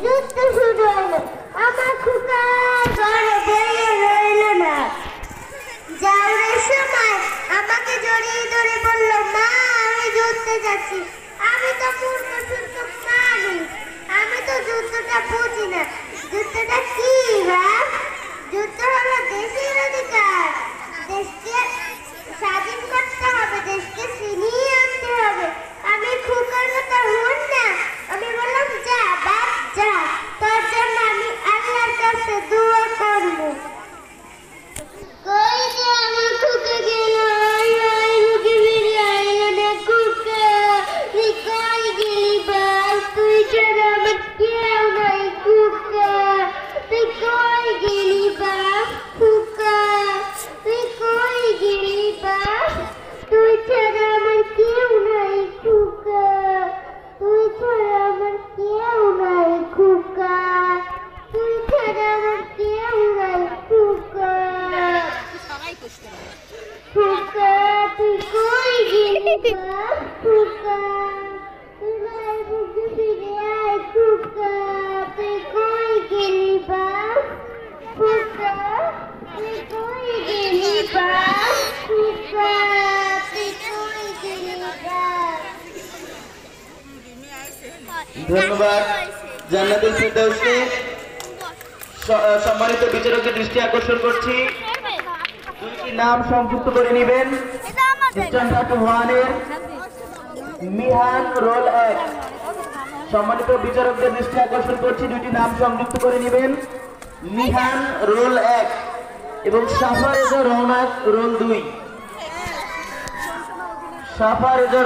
যুদ্ধ শুরু হলো। আমার খোকা ঘরে বেরিয়ে রইল না। যাওয়ার সময় আমাকে জড়িয়ে ধরে বলল, মা আমি যুদ্ধে যাচ্ছি। আমি তো মূর্খ শুদ্ধ মানুষ, আমি তো যুদ্ধটা বুঝি না। যুদ্ধটা কি বাপ? যুদ্ধ হলো দেশের অধিকার, দেশকে স্বাধীন করতে হবে, দেশকে ছিনিয়ে আনতে হবে। আমি খোকার কথা হন না। আমি বললাম, যা বাপ যা, তোর জন্য আমি আল্লাহর কাছে দোয়া করবো। কই যে আমার খোকা গেল, মুখে বেরিয়ে আইলো না। খোকা তুই কই গেলি বাপ? তুই ছাড়া আমার কেউ নাই। খোকা তুই কই গেলি বাপ? খোকা তুই কই গেলি বাপ? তুই ছাড়া আমার কেউ নাই। খোকা তুই ছাড়া আমার কেউ নাই। খোকা তুই ছাড়া আমার কেউ নাই। খোকা খোকা তুই কই গেলি বাপ? খোকা তুই মায়ের বুকে ফিরে আয়। খোকা তুই কই গেলি বাপ? খোকা তুই কই গেলি বাপ? খোকা তুই কই গেলি বাপ? ধন্যবাদ জান্নাতুল ফেরদৌসকে। সম্মানিত বিচারকের দৃষ্টি আকর্ষণ করছি, দুইটি নাম সংযুক্ত করে নেবেন। স্ট্যান্ডার্ড 1 এর মিহান রোল 1। সম্মানিত বিচারকদের দৃষ্টি আকর্ষণ করছি, দুইটি নাম সংযুক্ত করে নেবেন। মিহান রোল 1 এবং সাফারেজা রওনাক রোল 2। সাফারেজা